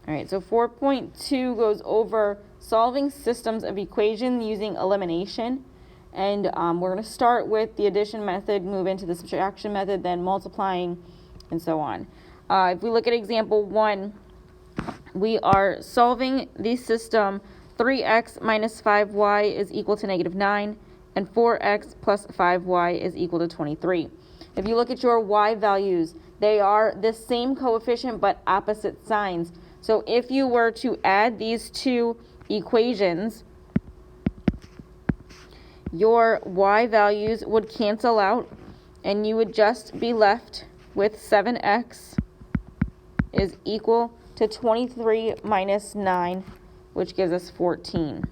All right, so 4.2 goes over solving systems of equation using elimination. And we're going to start with the addition method, move into the subtraction method, then multiplying, and so on. If we look at example 1, we are solving the system 3x minus 5y is equal to negative 9, and 4x plus 5y is equal to 23. If you look at your y values, they are the same coefficient but opposite signs. So if you were to add these two equations, your y values would cancel out, and you would just be left with 7x is equal to 23 minus 9, which gives us 14.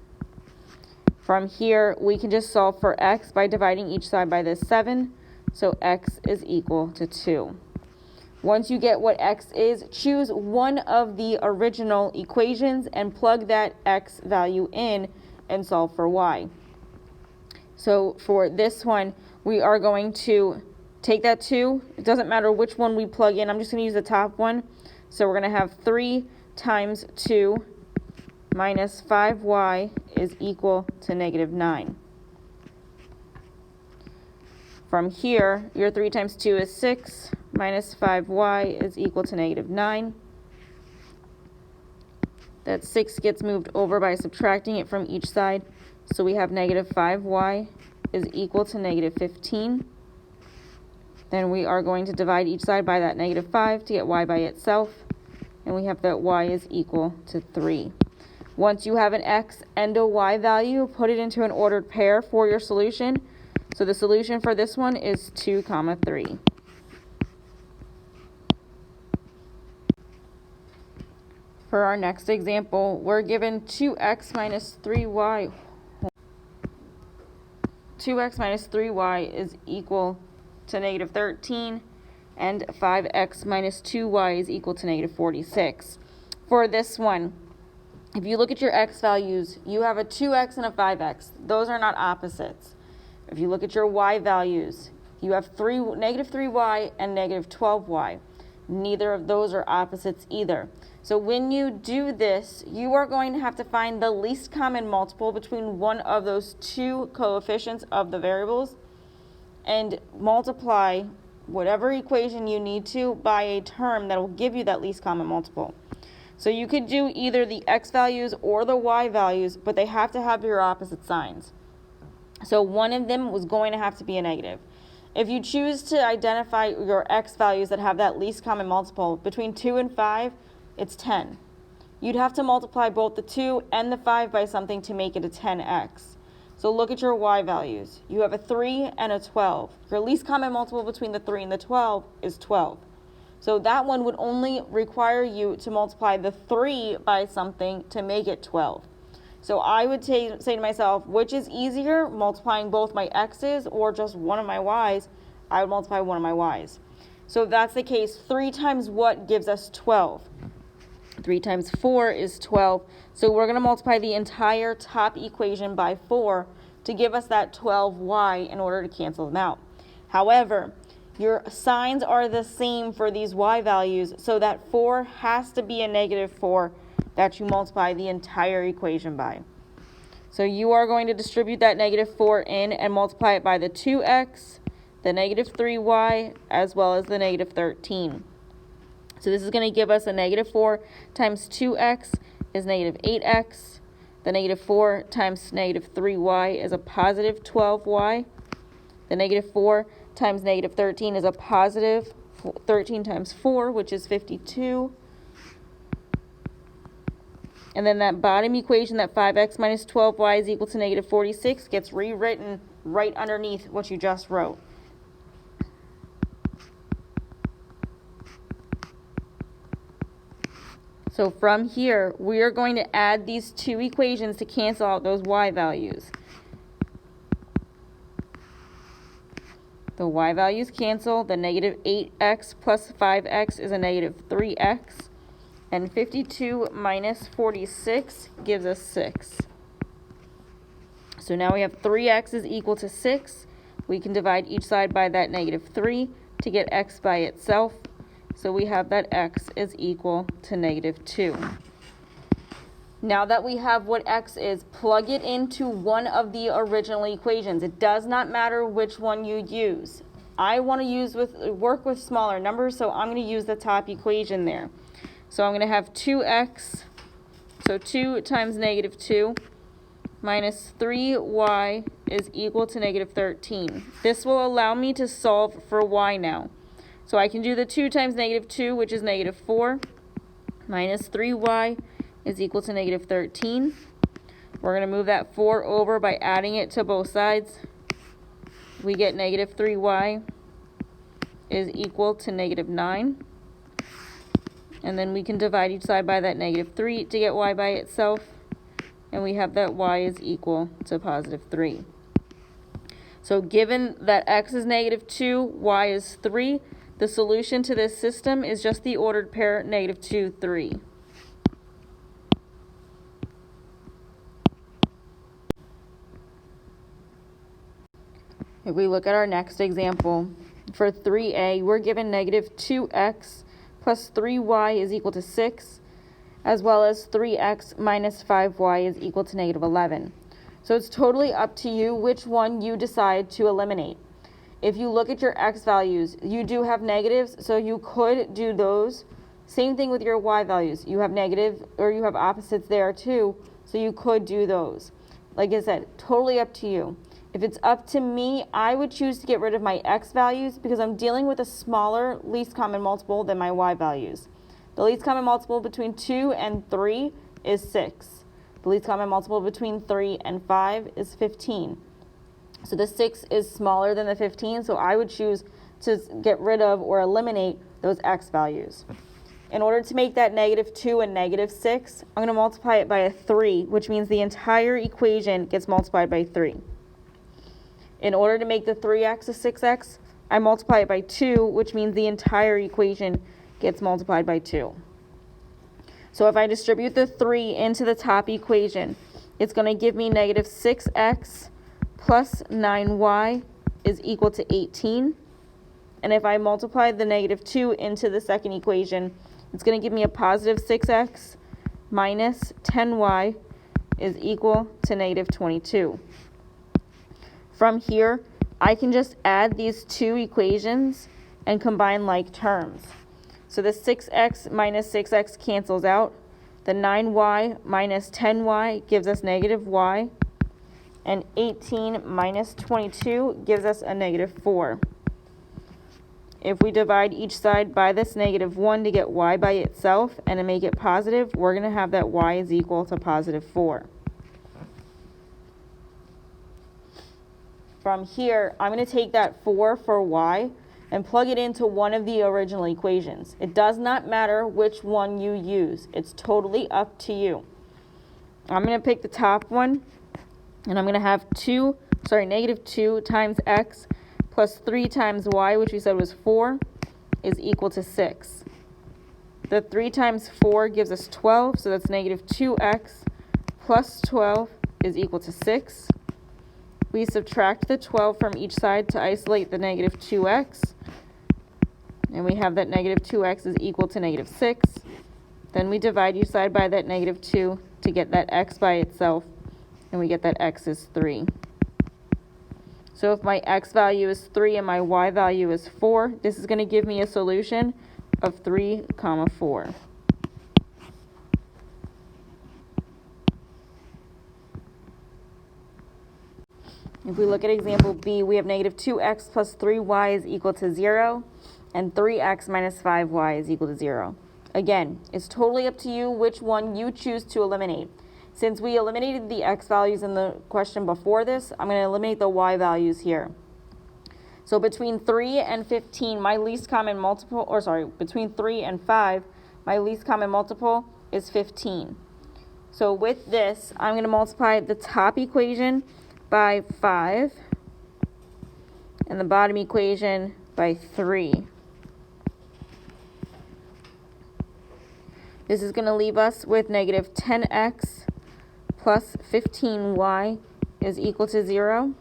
From here, we can just solve for x by dividing each side by this 7, so x is equal to 2. Once you get what x is, choose one of the original equations and plug that x value in and solve for y. So for this one, we are going to take that 2. It doesn't matter which one we plug in. I'm just going to use the top one. So we're going to have 3 times 2 minus 5y is equal to negative 9. From here, your 3 times 2 is 6, minus 5y is equal to negative 9. That 6 gets moved over by subtracting it from each side. So we have negative 5y is equal to negative 15. Then we are going to divide each side by that negative 5 to get y by itself. And we have that y is equal to 3. Once you have an x and a y value, put it into an ordered pair for your solution. So the solution for this one is 2, 3. For our next example, we're given 2x minus 3y. 2x minus 3y is equal to negative 13, and 5x minus 2y is equal to negative 46. For this one, if you look at your x values, you have a 2x and a 5x. Those are not opposites. If you look at your y values, you have negative 3y and negative 12y. Neither of those are opposites either. So when you do this, you are going to have to find the least common multiple between one of those two coefficients of the variables and multiply whatever equation you need to by a term that will give you that least common multiple. So you could do either the x values or the y values, but they have to have your opposite signs. So one of them was going to have to be a negative. If you choose to identify your x values that have that least common multiple between 2 and 5, it's 10. You'd have to multiply both the 2 and the 5 by something to make it a 10x. So look at your y values. You have a 3 and a 12. Your least common multiple between the 3 and the 12 is 12. So that one would only require you to multiply the 3 by something to make it 12. So I would say to myself, which is easier, multiplying both my x's or just one of my y's? I would multiply one of my y's. So if that's the case, 3 times what gives us 12? 3 times 4 is 12. So we're going to multiply the entire top equation by 4 to give us that 12y in order to cancel them out. However, your signs are the same for these y values, so that 4 has to be a negative 4 that you multiply the entire equation by. So you are going to distribute that negative 4 in and multiply it by the 2x, the negative 3y, as well as the negative 13. So this is going to give us a negative 4 times 2x is negative 8x. The negative 4 times negative 3y is a positive 12y. The negative 4 times negative 13 is a positive 13 times 4, which is 52. And then that bottom equation, that 5x minus 12y is equal to negative 46, gets rewritten right underneath what you just wrote. So from here, we are going to add these two equations to cancel out those y values. The y values cancel. The negative 8x plus 5x is a negative 3x. And 52 minus 46 gives us 6. So now we have 3x is equal to 6. We can divide each side by that negative 3 to get x by itself. So we have that x is equal to negative 2. Now that we have what x is, plug it into one of the original equations. It does not matter which one you use. I want to work with smaller numbers, so I'm going to use the top equation there. So I'm going to have 2x, so 2 times negative 2, minus 3y is equal to negative 13. This will allow me to solve for y now. So I can do the 2 times negative 2, which is negative 4, minus 3y is equal to negative 13. We're going to move that 4 over by adding it to both sides. We get negative 3y is equal to negative 9. And then we can divide each side by that negative 3 to get y by itself. And we have that y is equal to positive 3. So given that x is negative 2, y is 3, the solution to this system is just the ordered pair negative 2, 3. If we look at our next example, for 3a, we're given negative 2x plus 3y is equal to 6, as well as 3x minus 5y is equal to negative 11. So it's totally up to you which one you decide to eliminate. If you look at your x values, you do have negatives, so you could do those. Same thing with your y values. You have negative, or you have opposites there too, so you could do those. Like I said, totally up to you. If it's up to me, I would choose to get rid of my x values because I'm dealing with a smaller least common multiple than my y values. The least common multiple between 2 and 3 is 6. The least common multiple between 3 and 5 is 15. So the 6 is smaller than the 15, so I would choose to get rid of or eliminate those x values. In order to make that negative 2 and negative 6, I'm going to multiply it by a 3, which means the entire equation gets multiplied by 3. In order to make the 3x a 6x, I multiply it by 2, which means the entire equation gets multiplied by 2. So if I distribute the 3 into the top equation, it's going to give me negative 6x plus 9y is equal to 18. And if I multiply the negative 2 into the second equation, it's going to give me a positive 6x minus 10y is equal to negative 22. From here, I can just add these two equations and combine like terms. So the 6x minus 6x cancels out. The 9y minus 10y gives us negative y. And 18 minus 22 gives us a negative 4. If we divide each side by this negative 1 to get y by itself and to make it positive, we're going to have that y is equal to positive 4. From here, I'm going to take that 4 for y and plug it into one of the original equations. It does not matter which one you use. It's totally up to you. I'm going to pick the top one, and I'm going to have negative 2 times x plus 3 times y, which we said was 4, is equal to 6. The 3 times 4 gives us 12, so that's negative 2x plus 12 is equal to 6. We subtract the 12 from each side to isolate the negative 2x. And we have that negative 2x is equal to negative 6. Then we divide each side by that negative 2 to get that x by itself. And we get that x is 3. So if my x value is 3 and my y value is 4, this is going to give me a solution of 3, 4. If we look at example B, we have negative 2x plus 3y is equal to 0, and 3x minus 5y is equal to 0. Again, it's totally up to you which one you choose to eliminate. Since we eliminated the x values in the question before this, I'm going to eliminate the y values here. So between 3 and 15, my least common multiple, between 3 and 5, my least common multiple is 15. So with this, I'm going to multiply the top equation by 5 and the bottom equation by 3. This is going to leave us with negative 10x plus 15y is equal to 0,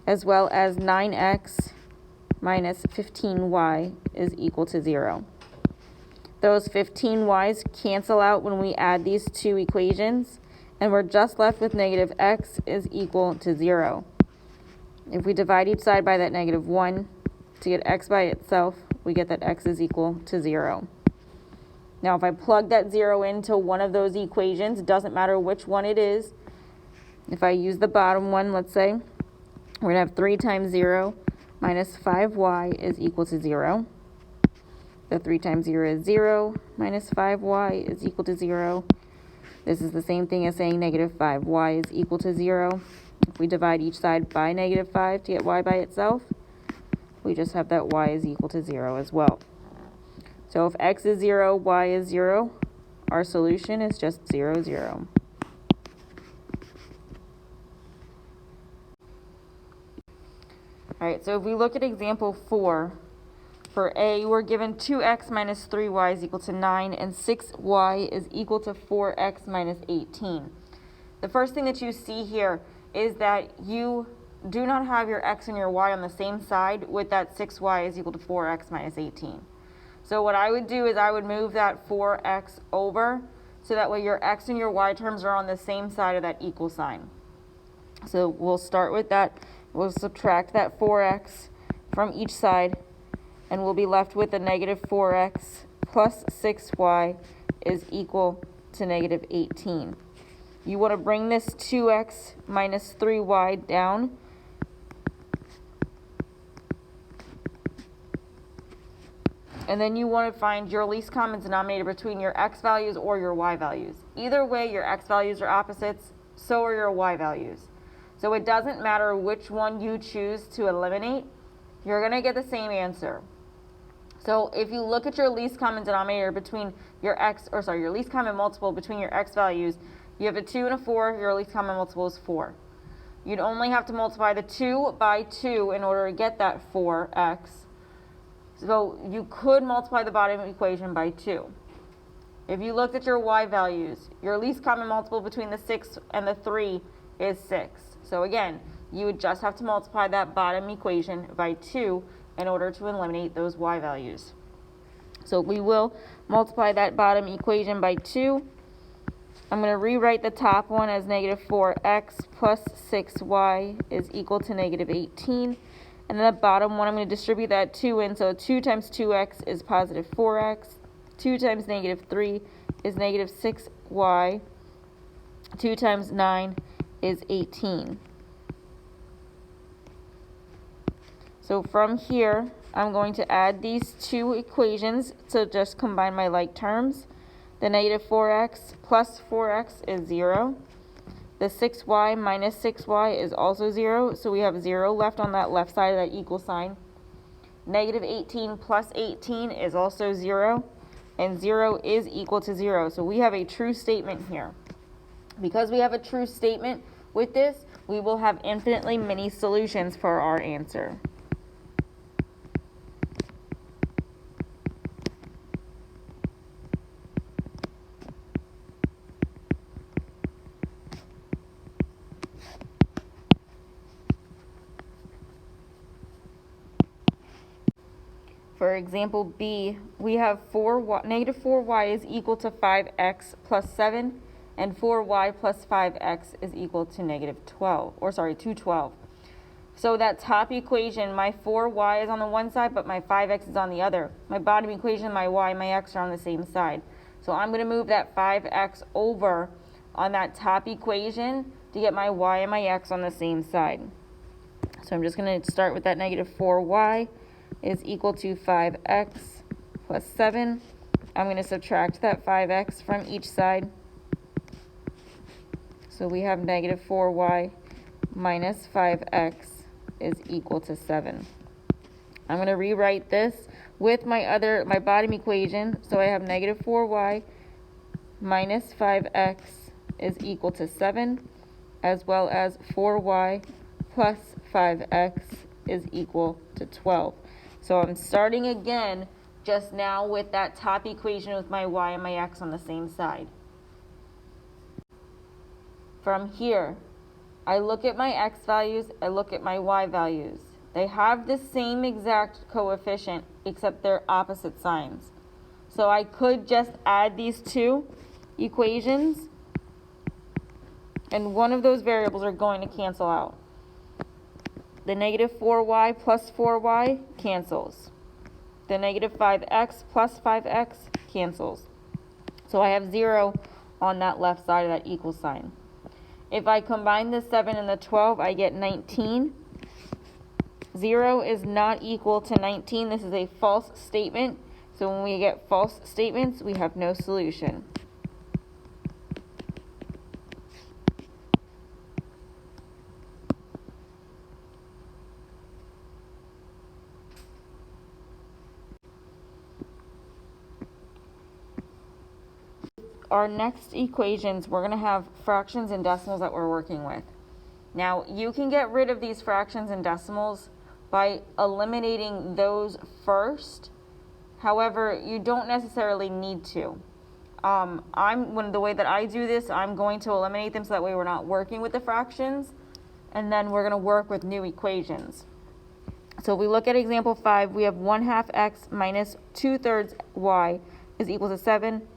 as well as 9x minus 15y is equal to 0. Those 15y's cancel out when we add these two equations, and we're just left with negative x is equal to 0. If we divide each side by that negative 1 to get x by itself, we get that x is equal to 0. Now, if I plug that 0 into one of those equations, it doesn't matter which one it is. If I use the bottom one, let's say, we're going to have 3 times 0 minus 5y is equal to 0. The 3 times 0 is 0, minus 5y is equal to 0. This is the same thing as saying negative 5y is equal to 0. If we divide each side by negative 5 to get y by itself, we just have that y is equal to 0 as well. So if x is 0, y is 0, our solution is just 0, 0. All right, so if we look at example 4, for A, we're given 2x minus 3y is equal to 9, and 6y is equal to 4x minus 18. The first thing that you see here is that you do not have your x and your y on the same side with that 6y is equal to 4x minus 18. So what I would do is I would move that 4x over, so that way your x and your y terms are on the same side of that equal sign. So we'll start with that. We'll subtract that 4x from each side, and we'll be left with a negative 4x plus 6y is equal to negative 18. You want to bring this 2x minus 3y down. And then you want to find your least common denominator between your x values or your y values. Either way, your x values are opposites, so are your y values. So it doesn't matter which one you choose to eliminate, you're going to get the same answer. So if you look at your least common denominator between your your least common multiple between your x values, you have a 2 and a 4, your least common multiple is 4. You'd only have to multiply the 2 by 2 in order to get that 4x. So you could multiply the bottom equation by 2. If you looked at your y values, your least common multiple between the 6 and the 3 is 6. So again, you would just have to multiply that bottom equation by 2 in order to eliminate those y values. So we will multiply that bottom equation by 2. I'm going to rewrite the top one as negative 4x plus 6y is equal to negative 18. And then the bottom one, I'm going to distribute that 2 in. So 2 times 2x is positive 4x. 2 times negative 3 is negative 6y. 2 times 9 is 18. So from here, I'm going to add these two equations to just combine my like terms. The negative 4x plus 4x is 0. The 6y minus 6y is also 0, so we have 0 left on that left side of that equal sign. Negative 18 plus 18 is also 0, and 0 is equal to 0. So we have a true statement here. Because we have a true statement with this, we will have infinitely many solutions for our answer. For example B, we have negative 4y is equal to 5x plus 7, and 4y plus 5x is equal to negative 212. So that top equation, my 4y is on the one side, but my 5x is on the other. My bottom equation, my y and my x are on the same side. So I'm going to move that 5x over on that top equation to get my y and my x on the same side. So I'm just going to start with that negative 4y is equal to 5x plus 7. I'm going to subtract that 5x from each side. So we have negative 4y minus 5x is equal to 7. I'm going to rewrite this with my bottom equation. So I have negative 4y minus 5x is equal to 7, as well as 4y plus 5x is equal to 12. So I'm starting again just now with that top equation with my y and my x on the same side. From here, I look at my x values, I look at my y values. They have the same exact coefficient, except they're opposite signs. So I could just add these two equations, and one of those variables are going to cancel out. The negative 4y plus 4y cancels. The negative 5x plus 5x cancels. So I have 0 on that left side of that equal sign. If I combine the 7 and the 12, I get 19. 0 is not equal to 19. This is a false statement. So when we get false statements, we have no solution. Our next equations, we're going to have fractions and decimals that we're working with. Now, you can get rid of these fractions and decimals by eliminating those first. However, you don't necessarily need to. The way that I do this, I'm going to eliminate them so that way we're not working with the fractions, and then we're going to work with new equations. So if we look at example 5, we have 1/2 x minus 2/3 y is equal to 7,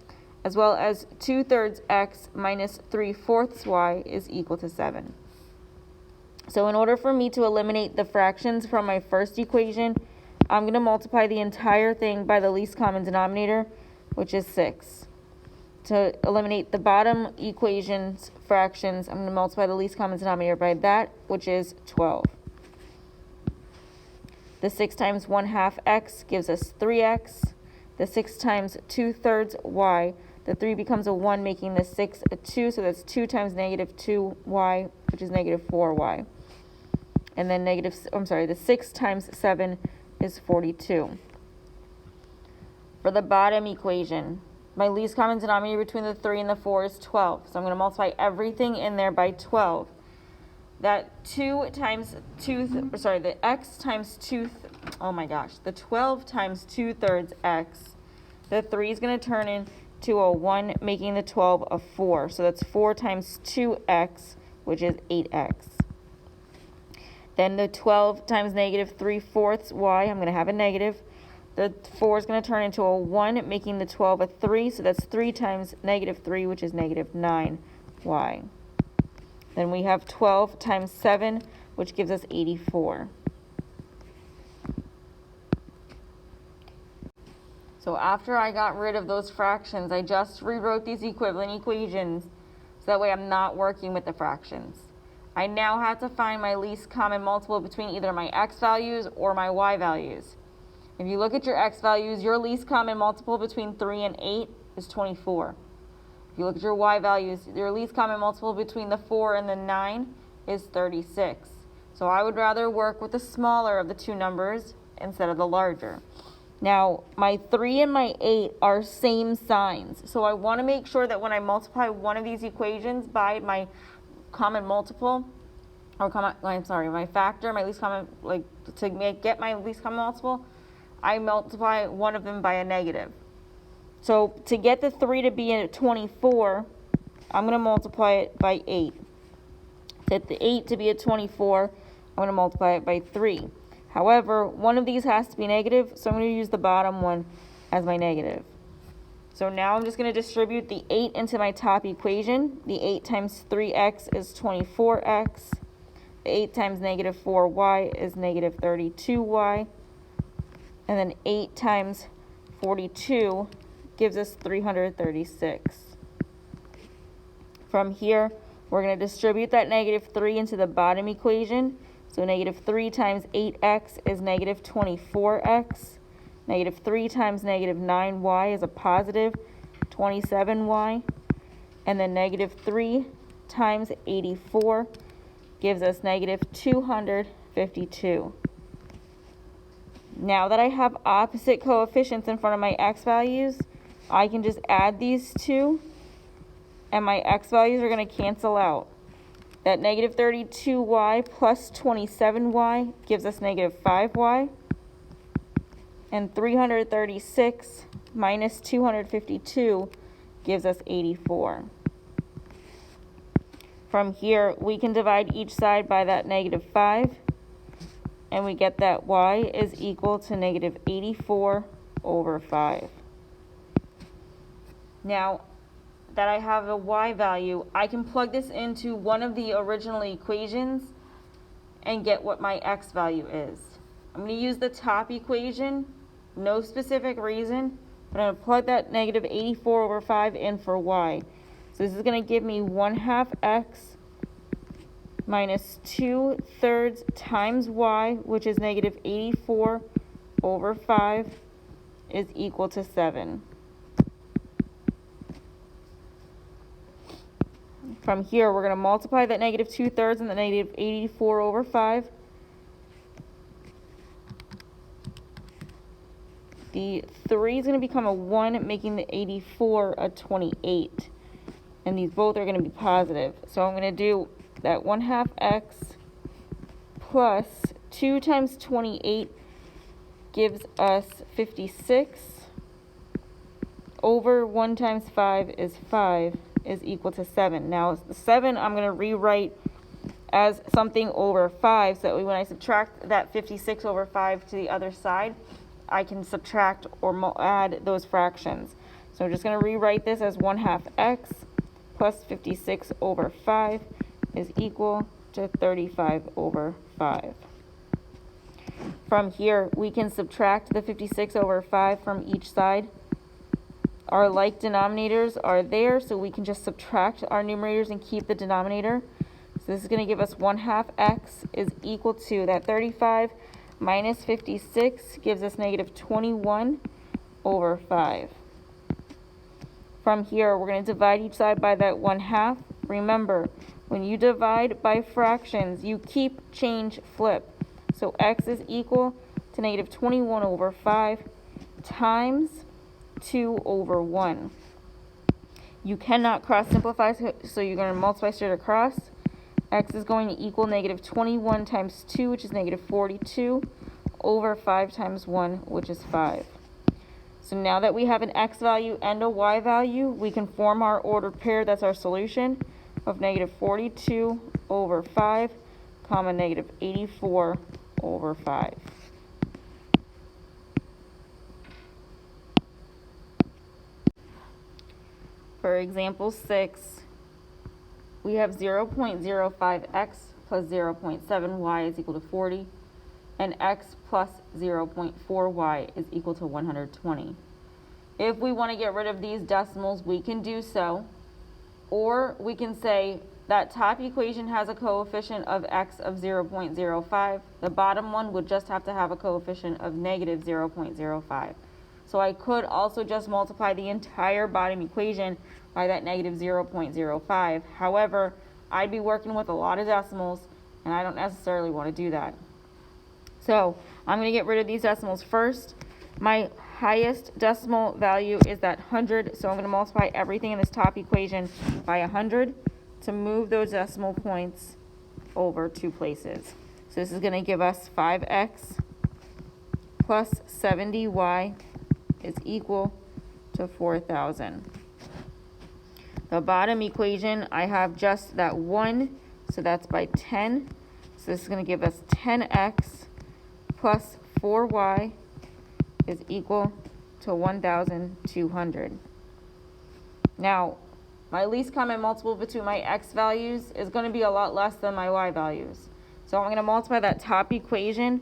as well as 2/3 x minus 3/4 y is equal to 7. So in order for me to eliminate the fractions from my first equation, I'm going to multiply the entire thing by the least common denominator, which is 6. To eliminate the bottom equation's fractions, I'm going to multiply the least common denominator by that, which is 12. The 6 times 1/2 x gives us 3x. The 6 times 2/3 y, the 3 becomes a 1, making the 6 a 2, so that's 2 times negative 2y, which is negative 4y. And then the 6 times 7 is 42. For the bottom equation, my least common denominator between the 3 and the 4 is 12. So I'm going to multiply everything in there by 12. That the 12 times 2/3 x, the 3 is going to turn into a 1, making the 12 a 4. So that's 4 times 2x, which is 8x. Then the 12 times negative 3/4 y, I'm going to have a negative. The 4 is going to turn into a 1, making the 12 a 3. So that's 3 times negative 3, which is negative 9y. Then we have 12 times 7, which gives us 84. So after I got rid of those fractions, I just rewrote these equivalent equations so that way I'm not working with the fractions. I now have to find my least common multiple between either my x values or my y values. If you look at your x values, your least common multiple between 3 and 8 is 24. If you look at your y values, your least common multiple between the 4 and the 9 is 36. So I would rather work with the smaller of the two numbers instead of the larger. Now, my 3 and my 8 are same signs. So I want to make sure that when I multiply one of these equations by my common multiple, my factor, my least common, get my least common multiple, I multiply one of them by a negative. So to get the 3 to be a 24, I'm going to multiply it by 8. To get the 8 to be a 24, I'm going to multiply it by 3. However, one of these has to be negative, so I'm going to use the bottom one as my negative. So now I'm just going to distribute the 8 into my top equation. The 8 times 3x is 24x. The 8 times negative 4y is negative 32y. And then 8 times 42 gives us 336. From here, we're going to distribute that negative 3 into the bottom equation. So negative 3 times 8x is negative 24x. Negative 3 times negative 9y is a positive 27y. And then negative 3 times 84 gives us negative 252. Now that I have opposite coefficients in front of my x values, I can just add these two, and my x values are going to cancel out. That negative 32y plus 27y gives us negative 5y. And 336 minus 252 gives us 84. From here, we can divide each side by that negative 5, and we get that y is equal to negative 84 over 5. Now that I have a y value, I can plug this into one of the original equations and get what my x value is. I'm going to use the top equation, no specific reason, but I'm going to plug that negative 84 over 5 in for y. So this is going to give me 1/2 x minus 2/3 times y, which is negative 84 over 5, is equal to 7. From here, we're going to multiply that negative 2/3 and the negative 84 over 5. The 3 is going to become a 1, making the 84 a 28. And these both are going to be positive. So I'm going to do that 1/2 x plus 2 times 28 gives us 56 over 1 times 5 is 5 is equal to 7. Now, the 7 I'm going to rewrite as something over 5, so that when I subtract that 56 over 5 to the other side, I can subtract or add those fractions. So I'm just going to rewrite this as 1/2 x plus 56 over 5 is equal to 35 over 5. From here, we can subtract the 56 over 5 from each side. Our like denominators are there, so we can just subtract our numerators and keep the denominator. So this is going to give us 1/2 x is equal to that 35 minus 56 gives us negative 21 over 5. From here, we're going to divide each side by that 1/2. Remember, when you divide by fractions, you keep, change, flip. So x is equal to negative 21 over 5 times 2 over 1. You cannot cross simplify, so you're going to multiply straight across. X is going to equal negative 21 times 2, which is negative 42, over 5 times 1, which is 5. So now that we have an x value and a y value, we can form our ordered pair. That's our solution of negative 42 over 5, comma negative 84 over 5. For example 6, we have 0.05x plus 0.7y is equal to 40, and x plus 0.4y is equal to 120. If we want to get rid of these decimals, we can do so, or we can say that top equation has a coefficient of x of 0.05. The bottom one would just have to have a coefficient of negative 0.05. So I could also just multiply the entire bottom equation by that negative 0.05. However, I'd be working with a lot of decimals, and I don't necessarily want to do that. So I'm going to get rid of these decimals first. My highest decimal value is that 100, so I'm going to multiply everything in this top equation by 100 to move those decimal points over 2 places. So this is going to give us 5x plus 70y is equal to 4,000. The bottom equation, I have just that 1, so that's by 10. So this is going to give us 10x plus 4y is equal to 1,200. Now, my least common multiple between my x values is going to be a lot less than my y values. So I'm going to multiply that top equation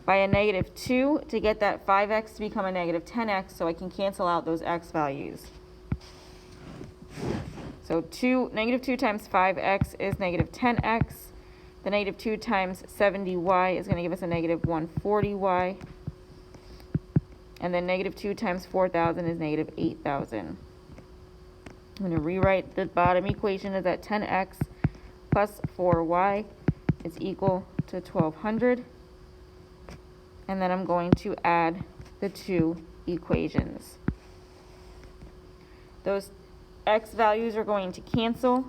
by a negative 2 to get that 5x to become a negative 10x, so I can cancel out those x values. So negative 2 times 5x is negative 10x. The negative 2 times 70y is going to give us a negative 140y. And then negative 2 times 4,000 is negative 8,000. I'm going to rewrite the bottom equation as that 10x plus 4y is equal to 1,200. And then I'm going to add the 2 equations. Those x values are going to cancel.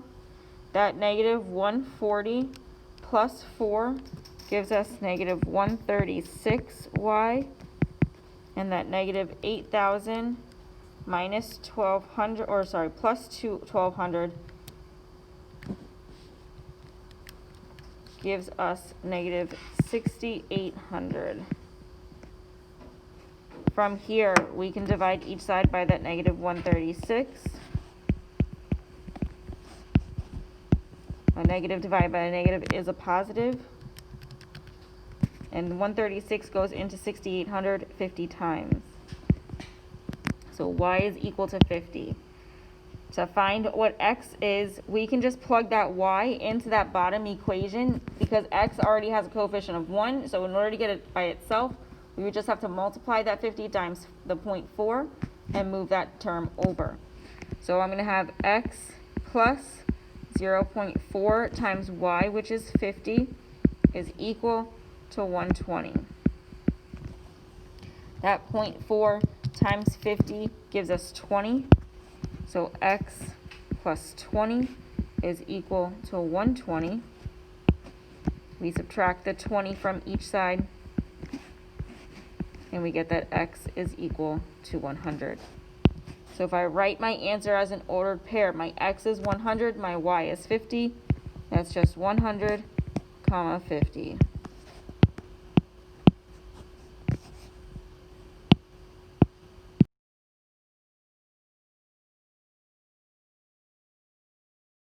That negative 140 plus 4 gives us negative 136y. And that negative 8,000 minus 1,200, or sorry, plus 1,200 gives us negative 6,800. From here, we can divide each side by that negative 136. A negative divided by a negative is a positive. And 136 goes into 6,800 50 times. So y is equal to 50. To find what x is, we can just plug that y into that bottom equation because x already has a coefficient of 1. So in order to get it by itself, we would just have to multiply that 50 times the 0.4 and move that term over. So I'm going to have x plus 0.4 times y, which is 50, is equal to 120. That 0.4 times 50 gives us 20. So x plus 20 is equal to 120. We subtract the 20 from each side, and we get that x is equal to 100. So if I write my answer as an ordered pair, my x is 100, my y is 50. That's just 100, 50.